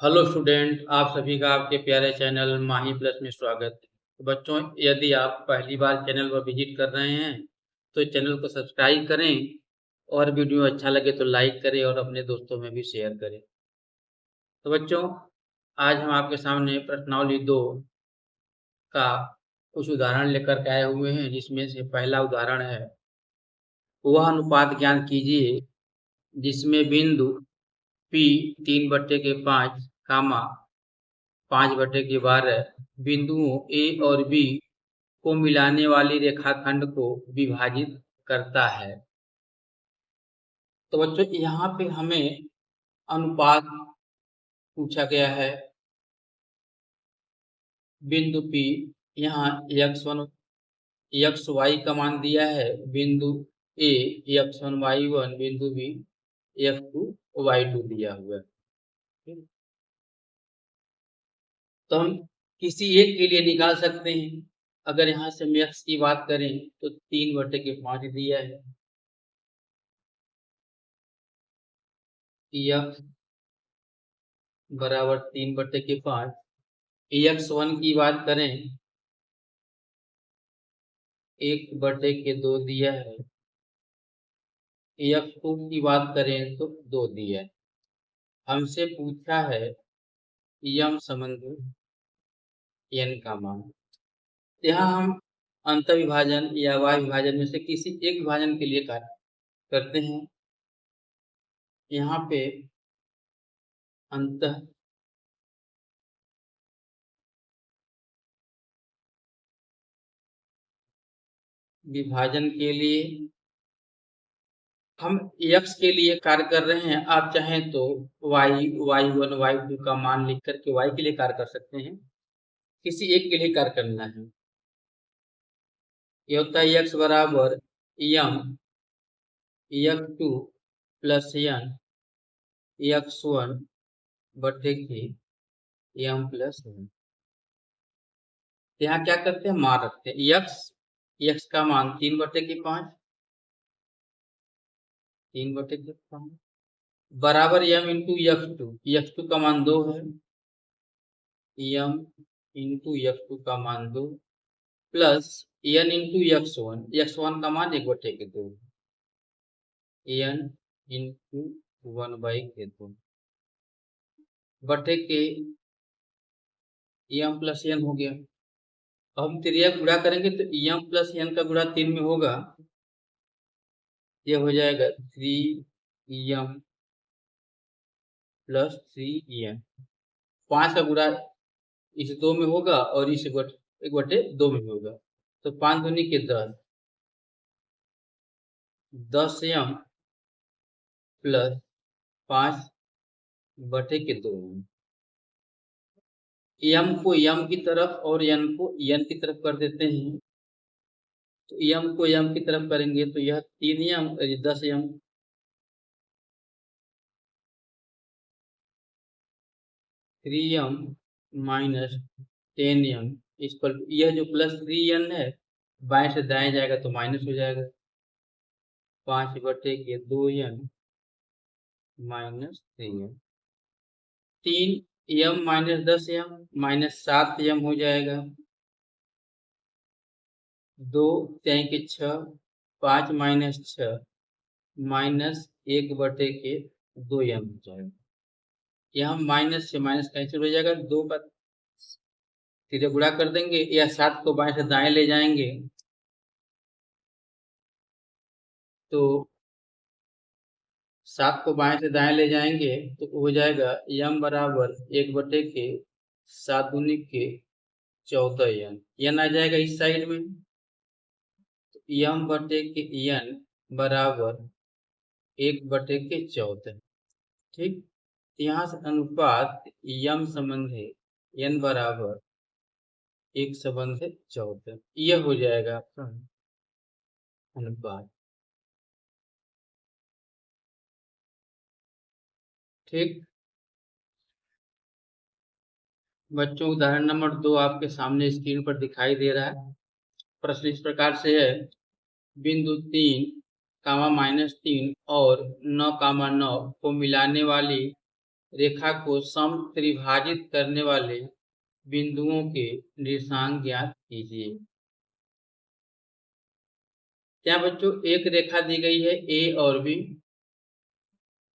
Hello student, आप सभी का आपके प्यारे चैनल माही प्लस में स्वागत है। तो बच्चों, यदि आप पहली बार चैनल पर विजिट कर रहे हैं तो चैनल को सब्सक्राइब करें और वीडियो अच्छा लगे तो लाइक करें और अपने दोस्तों में भी शेयर करें। तो बच्चों, आज हम आपके सामने प्रश्नावली 2 का कुछ उदाहरण लेकर के आए हुए हैं, जिसमें से पहला उदाहरण है, वह अनुपात ज्ञात कीजिए जिसमें बिंदु P 3/5, 5/12 बिंदुओं A और B को मिलाने वाली रेखाखंड को विभाजित करता है। तो बच्चों, यहाँ पे हमें अनुपात पूछा गया है। बिंदु P, यहाँ x1 xy का मान दिया है, बिंदु A x1 y1, बिंदु B x2 y2 दिया हुआ है। तो हम किसी एक के लिए निकाल सकते हैं। अगर यहाँ से हम x की बात करें तो 3/5 दिया है। x बराबर 3/5। x1 की बात करें 1/2 दिया है। x2 की बात करें तो 2 दिया है। हमसे पूछा है यम संबंध n का मान। यहाँ हम अंत विभाजन या y विभाजन में से किसी एक विभाजन के लिए कार्य करते हैं। यहाँ पे अंत विभाजन के लिए हम x के लिए कार्य कर रहे हैं। आप चाहें तो y1 y2 का मान लिख करके y के लिए कार्य कर सकते हैं। किसी एक के लिए कार्य करना है। ये होता है x बराबर यम x2 प्लस n x1 बटे के यम प्लस n। यहाँ क्या करते हैं, मान रखते हैं। x का मान 3/5, 3/5 बराबर यम इंटू x2 का मान 2 है। यम इंटू x2 का मान 2 प्लस n इंटू x1 का मान 1/2 n इंटू 1/2 बटे के m प्लस n हो गया। अब हम त्रिया गुणा करेंगे तो m प्लस n का गुणा 3 में होगा। ये हो जाएगा 3m प्लस 3n। 5 का गुणा इस 2 में होगा और इस 1/2 में होगा। तो 5 दूनी के 10, 10m प्लस 5/2 m को m की तरफ और n को n की तरफ कर देते हैं। तो m को m की तरफ करेंगे तो यह 3m 10m 3m minus 10m इस पर यह जो प्लस 3n है बाएं से दाएं जाएगा तो माइनस हो जाएगा। 5/2n minus 3m 3m minus 10m minus 7m हो जाएगा। 2 3 के 6, 5 माइनस 6 माइनस 1/2m हो जाएगा। यहाँ माइनस से माइनस कैंसिल हो जाएगा। 2 का सीधे गुणा कर देंगे या 7 को बाएं से दाएं ले जाएंगे तो 7 को बाएं से दाएं ले जाएंगे तो हो जाएगा m बराबर 1/7 दूनी के 14n। n आ जाएगा इस साइड में तो m/n बराबर 1/14। ठीक, यहाँ से अनुपात यम संबंध है n बराबर 1/14। यह हो जाएगा आपका अनुपात। ठीक बच्चों, उदाहरण नंबर 2 आपके सामने स्क्रीन पर दिखाई दे रहा है। प्रश्न इस प्रकार से है, बिंदु 3, -3 और 9, 9 को मिलाने वाली रेखा को सम त्रिभाजित करने वाले बिंदुओं के निर्देशांक ज्ञात कीजिए। क्या बच्चों, एक रेखा दी गई है ए और बी,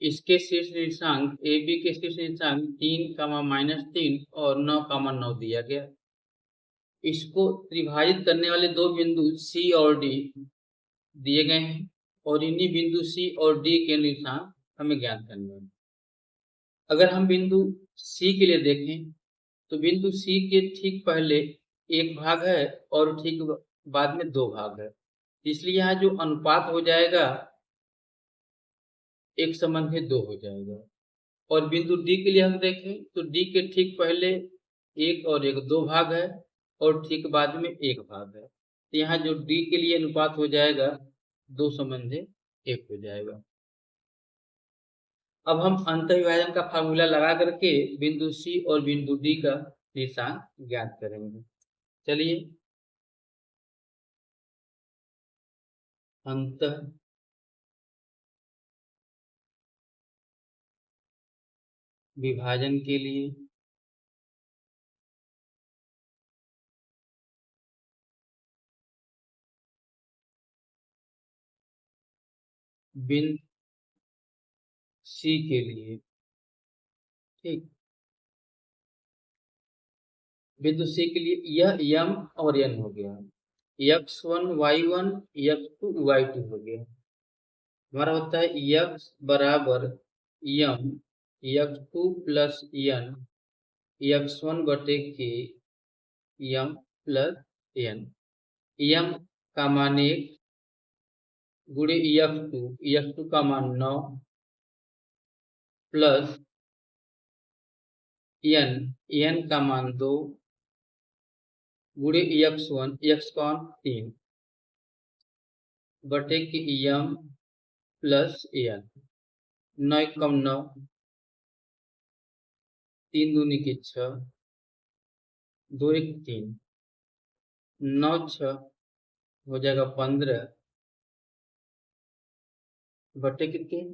इसके शीर्ष निर्देशांक ए बी के शीर्ष निर्देशांक 3, -3 और 9, 9 दिया गया। इसको त्रिभाजित करने वाले दो बिंदु सी और डी दिए गए हैं और इन्हीं बिंदु सी और डी के निर्देशांक हमें ज्ञात करने हैं। अगर हम बिंदु सी के लिए देखें तो बिंदु सी के ठीक पहले एक भाग है और ठीक बाद में दो भाग है, इसलिए यहाँ जो अनुपात हो जाएगा एक संबंधी दो हो जाएगा। और बिंदु डी के लिए हम देखें तो डी के ठीक पहले एक और एक दो भाग है और ठीक बाद में एक भाग है, तो यहाँ जो डी के लिए अनुपात हो जाएगा दो संबंधी एक हो जाएगा। अब हम अंतःविभाजन का फार्मूला लगा करके बिंदु सी और बिंदु डी का निर्देशांक ज्ञात करेंगे। चलिए, अंतः विभाजन के लिए बिंदु सी के लिए, ठीक, बिंदु सी के लिए यह यम और एन हो गया, x1 y1 x2 y2 हो गया। हमारा होता है x बराबर यम x2 प्लस एन x1 बटे के यम प्लस एन। यम का मान 1 गुणे x2 का मान 9 प्लस एन का मान 2 गुणे x1 x का मान 3 बटे के यम प्लस एन। 9 कम 9, 3 दूनी की 6, 2 1 3, 9 6 हो जाएगा 15 बटे के 3,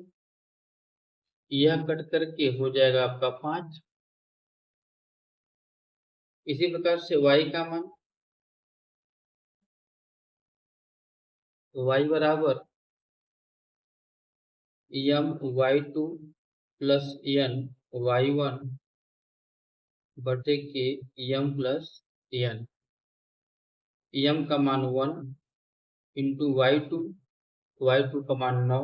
यह कट करके हो जाएगा आपका 5। इसी प्रकार से y का मान, y बराबर यम y2 प्लस एन y1 बटे के यम प्लस एन। यम का मान 1 इंटू y2 का मान 9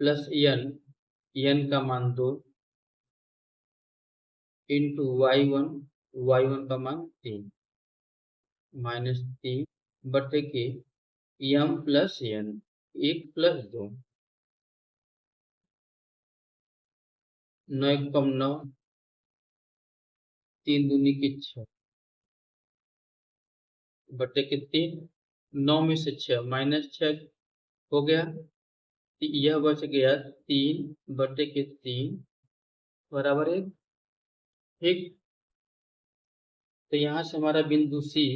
प्लस एन का मान 2 इंटू y1 का मान 3 -3 बटे के यम प्लस एन 1 प्लस 2, 9 कम 9, 3 दूनी की 6 बटे के 3, 9 में से 6 -6 हो गया, यह बच गया 3 बटे के 3 बराबर 1। ठीक, तो यहाँ से हमारा बिंदु सी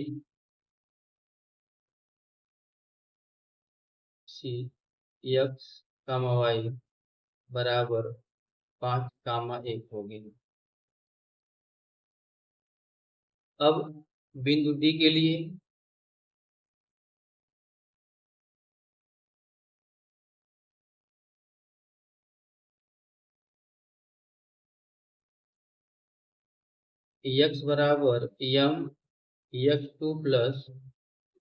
x, y बराबर 5, 1 हो गई। अब बिंदु डी के लिए x बराबर यम x2 प्लस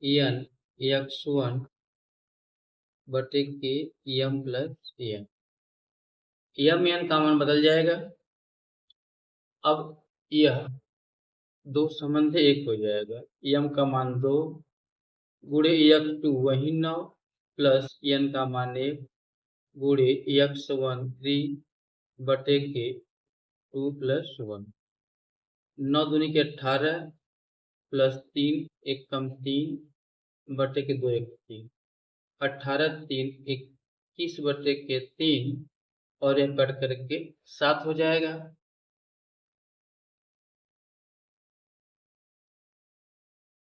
एन x1 बटे के यम प्लस एन। यम एन का मान बदल जाएगा। अब यह दो संबंध एक हो जाएगा। यम का मान 2 गुणे x2 वही 9 प्लस एन का मान 1 गुणे x1 3 बटे के 2 प्लस 1। 9 दूनी के 18 प्लस 3 1 कम 3 बटे के 2 1 3, 18 3 21 बटे के 3 और यह कट करके 7 हो जाएगा।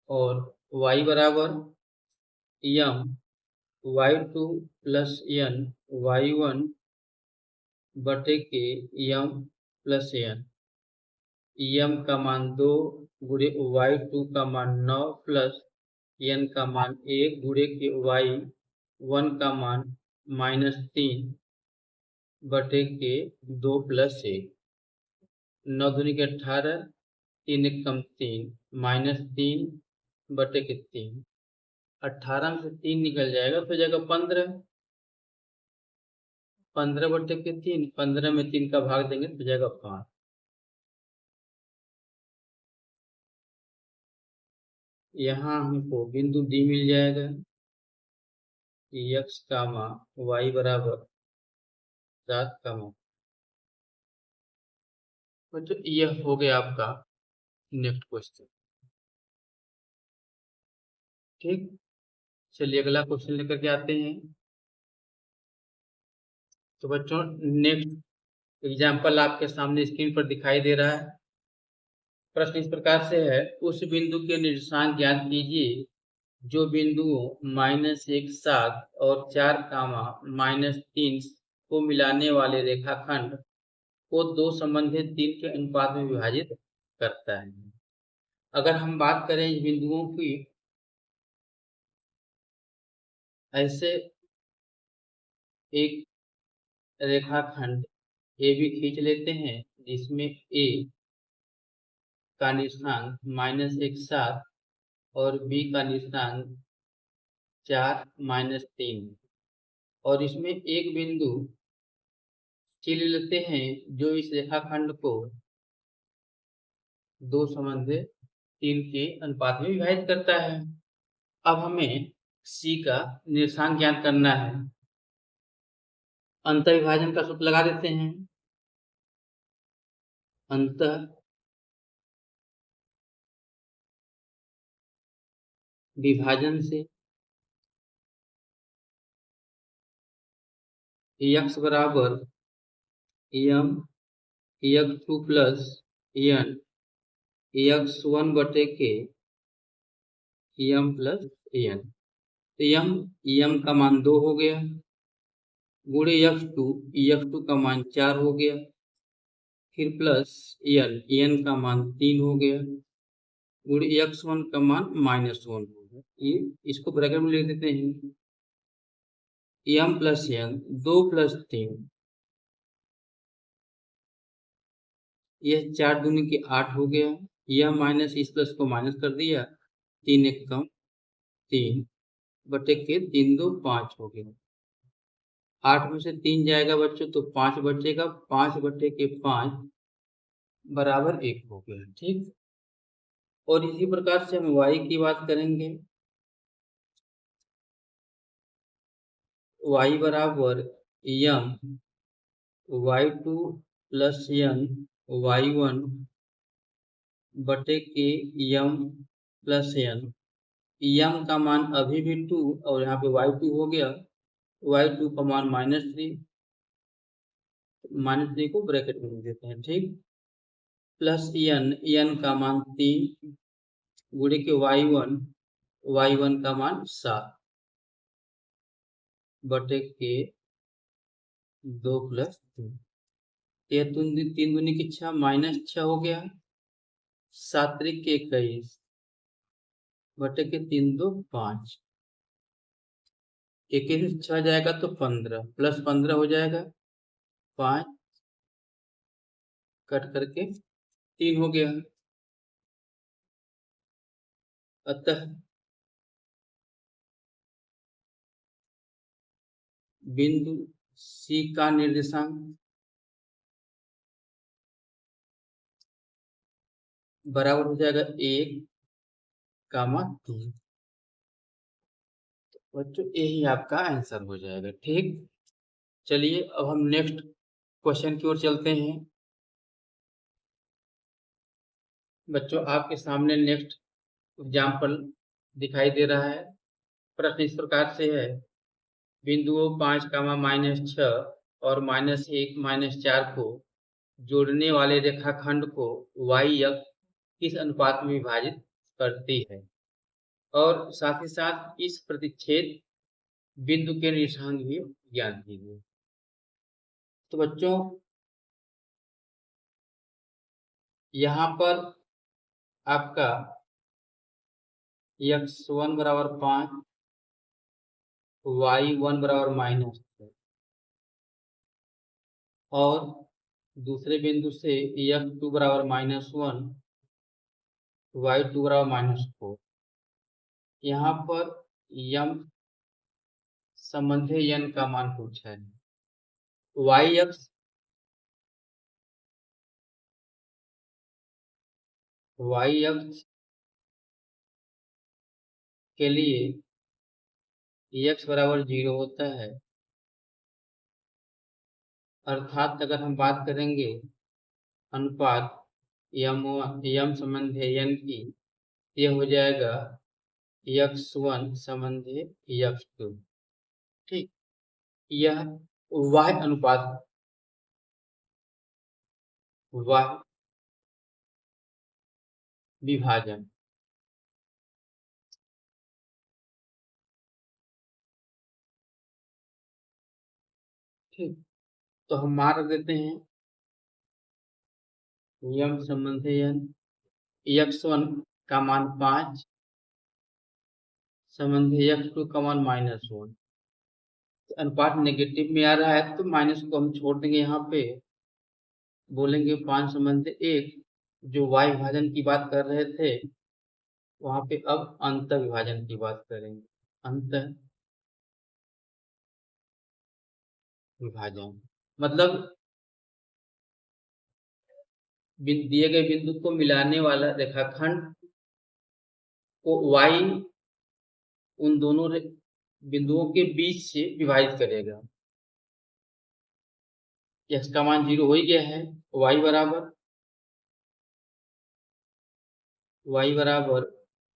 और y बराबर यम y2 प्लस n y1 बटे के m प्लस n, m का मान 2 गुणे y2 का मान 9 प्लस n का मान 1 गुणे के y1 का मान -3 बटे के 2 प्लस 1, 9 दूनी के 18, 3 एकम 3 -3 बटे के 3, 18 में से 3 निकल जाएगा तो जाएगा 15, 15 बटे के 3, 15 में 3 का भाग देंगे तो जाएगा 5। यहाँ हमको बिंदु डी मिल जाएगा, x, y बराबर 7, तो यह हो गया आपका नेक्स्ट क्वेश्चन। ठीक, चलिए अगला क्वेश्चन लेकर के आते हैं। तो बच्चों नेक्स्ट एग्जाम्पल आपके सामने स्क्रीन पर दिखाई दे रहा है। प्रश्न इस प्रकार से है, उस बिंदु के निर्देशांक ज्ञात कीजिए जो बिंदुओं -1, 7 और 4, -3 को मिलाने वाले रेखाखंड को दो संबंधित 3 के अनुपात में विभाजित करता है। अगर हम बात करें इस बिंदुओं की, ऐसे एक रेखाखंड AB खींच लेते हैं जिसमें A का निर्देशांक -1, 7 और B का निर्देशांक 4, -3, और इसमें एक बिंदु चुन लेते हैं जो इस रेखाखंड को दो संबंधित 3 के अनुपात में विभाजित करता है। अब हमें C का निर्देशांक ज्ञात करना है। अंतः विभाजन का सूत्र लगा देते हैं। अंतः विभाजन से x बराबर m x2 plus n x1 बटे के m प्लस n, तो m का मान 2 हो गया, गुणे x2 का मान 4 हो गया, फिर प्लस n का मान 3 हो गया, गुणे x1 का मान -1 हो गया। ये इसको ब्रैकेट में लिख देते हैं, m प्लस n 2 प्लस 3, यह 4 दूनी के 8 हो गया, यह माइनस इस प्लस को माइनस कर दिया, 3 एकम 3 बटे के 3 2 5 हो गया। 8 में से 3 जाएगा बच्चों तो 5 बचेगा, 5 बटे के 5 बराबर 1 हो गया। ठीक, और इसी प्रकार से हम y की बात करेंगे। y बराबर m y2 plus n y1 बटे के m प्लस n, m का मान अभी भी 2 और यहाँ पे y2 हो गया, y2 का मान -3 को ब्रैकेट में लिख देते हैं। ठीक, प्लस n का मान 3 गुणे के y1 का मान 7 बटे के 2 प्लस 3, यह 3 दूनी की 6 -6 हो गया, 7 त्रिक के 21 बटे के 3 2 5, 21 में 6 जाएगा तो 15 प्लस 15 हो जाएगा, 5 कट करके 3 हो गया। अतः बिंदु C का निर्देशांक बराबर हो जाएगा 1, 3। बच्चों यही आपका आंसर हो जाएगा। ठीक, चलिए अब हम नेक्स्ट क्वेश्चन की ओर चलते हैं। बच्चों आपके सामने नेक्स्ट एग्जाम्पल दिखाई दे रहा है। प्रश्न इस प्रकार से है, बिंदुओं 5, -6 और -1, -4 को जोड़ने वाले रेखाखंड को y अक्ष किस अनुपात में विभाजित करती है, और साथ ही साथ इस प्रतिच्छेद बिंदु के निर्देशांक भी ज्ञात कीजिए। तो बच्चों यहाँ पर आपका x1 बराबर 5, y1 बराबर -6 और दूसरे बिंदु से x2 बराबर -1, y2 बराबर -4। यहाँ पर यम संबंधी n का मान पूछा है। y अक्ष के लिए x बराबर 0 होता है, अर्थात अगर हम बात करेंगे अनुपात यम संबंधी n की, यह हो जाएगा x1 संबंधी x2। ठीक, यह y अनुपात y विभाजन। ठीक, तो हम मान रख देते हैं यम संबंधी n, x1 का मान 5 संबंधी x2 का मान -1। अनुपात नेगेटिव में आ रहा है तो माइनस को हम छोड़ देंगे, यहाँ पे बोलेंगे 5 संबंधी 1। जो y विभाजन की बात कर रहे थे वहां पे अब अंत विभाजन की बात करेंगे। अंत विभाजन मतलब दिए गए बिंदु को मिलाने वाला रेखाखंड को y उन दोनों बिंदुओं के बीच से विभाजित करेगा। x का मान 0 हो ही गया है, y बराबर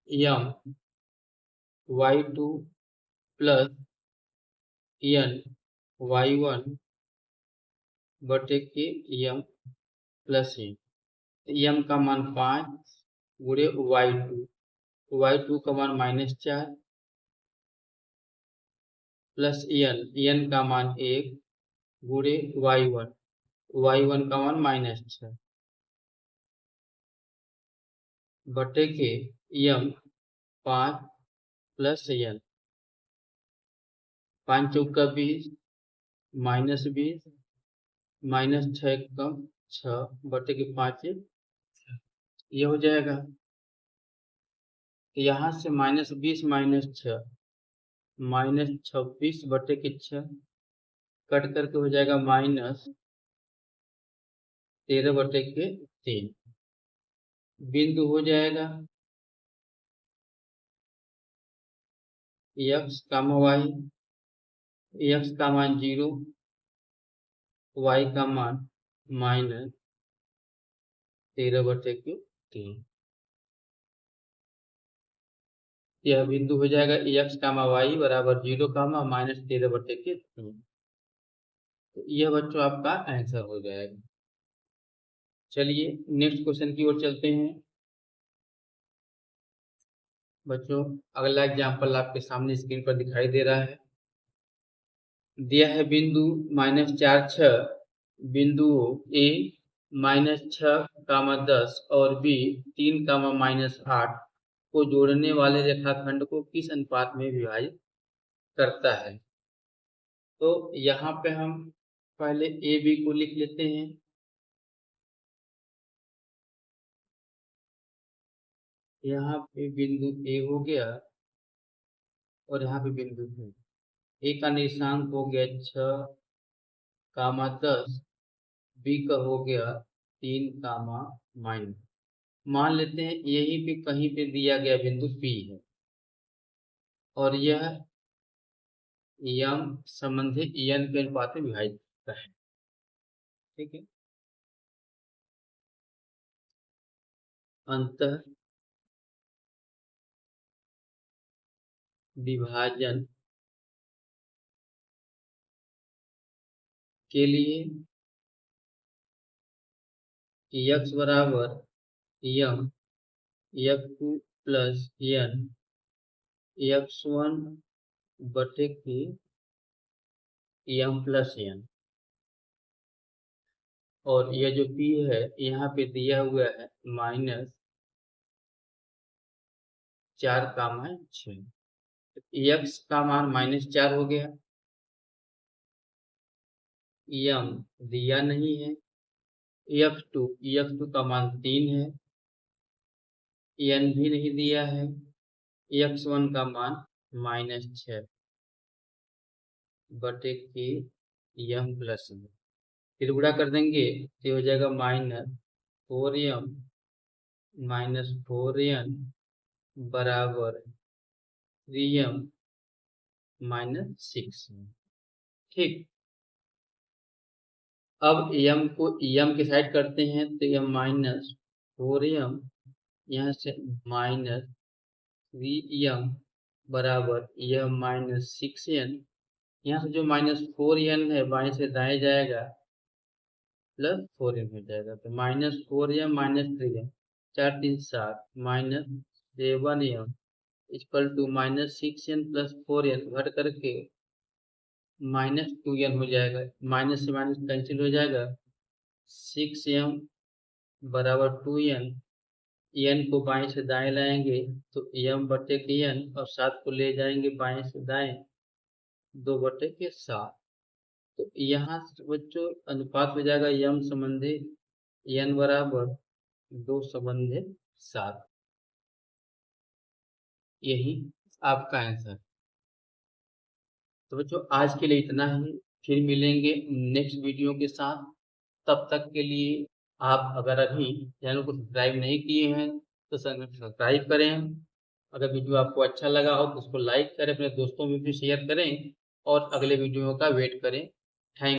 यम y2 प्लस n y1 बटे के यम प्लस यम का मान 5 गुणे y2 का मान -4 प्लस n का मान 1 गुणे y1 का मान -6 बटे के यम 5 प्लस n 5 चौका 20 -20 -6 कम 6 बटे के 5 ये हो जाएगा। यहाँ से -20 -6 -26 बटे के 6 कट करके हो जाएगा -13 बटे के 3। बिंदु हो जाएगा x, y, x का मान 0, y का मान -13 बटे के 3। यह बिंदु हो जाएगा x, y बराबर 0, -13 बटे के 3। तो यह बच्चों आपका आंसर हो जाएगा। चलिए नेक्स्ट क्वेश्चन की ओर चलते हैं। बच्चों अगला एग्जाम्पल आपके सामने स्क्रीन पर दिखाई दे रहा है। दिया है बिंदु -4 6 बिंदुओं a -6, 10 और b 3, -8 को जोड़ने वाले रेखाखंड को किस अनुपात में विभाजित करता है। तो यहाँ पे हम पहले ए बी को लिख लेते हैं। यहाँ पे बिंदु ए हो गया और यहाँ पे बिंदु है। ए का निर्देशांक हो गया 6, 10, बी का हो गया 3, -। मान लेते हैं यहीं पे कहीं पे दिया गया बिंदु P है और यह यम संबंधी n के अनुपात में विभाजित करता है। ठीक है, अंत विभाजन के लिए x बराबर यम x2 प्लस n x1 बटे की m प्लस n। और यह जो p है यहाँ पे दिया हुआ है -4, 6। x का मान -4 हो गया, m दिया नहीं है, f2 का मान 3 है, n भी नहीं दिया है, x1 का मान -6 बटे की m प्लस n। फिर गुणा कर देंगे तो हो जाएगा -4m-4n बराबर 3m-6। ठीक, अब m को m के साइड करते हैं तो यह -4m यहाँ से -3m बराबर यह -6n। यहाँ से जो -4n है बाएं से दाएं जाएगा प्लस 4n हो जाएगा, तो -4m -3m 4 3 7 -7m equal to -6n plus 4n घट करके -2n हो जाएगा, माइनस से माइनस कैंसिल हो जाएगा, 6m बराबर 2n। n को बाएं से दाएं लाएंगे तो m बटे के n और 7 को ले जाएंगे बाएं से दाएं 2 बटे के 7। तो यहाँ से बच्चों अनुपात हो जाएगा m संबंधी n बराबर 2 संबंधी 7। यही आपका आंसर। तो बच्चों आज के लिए इतना ही, फिर मिलेंगे नेक्स्ट वीडियो के साथ। तब तक के लिए आप अगर अभी चैनल को सब्सक्राइब नहीं किए हैं तो सब्सक्राइब करें। अगर वीडियो आपको अच्छा लगा हो तो उसको लाइक करें, अपने दोस्तों में भी शेयर करें और अगले वीडियो का वेट करें।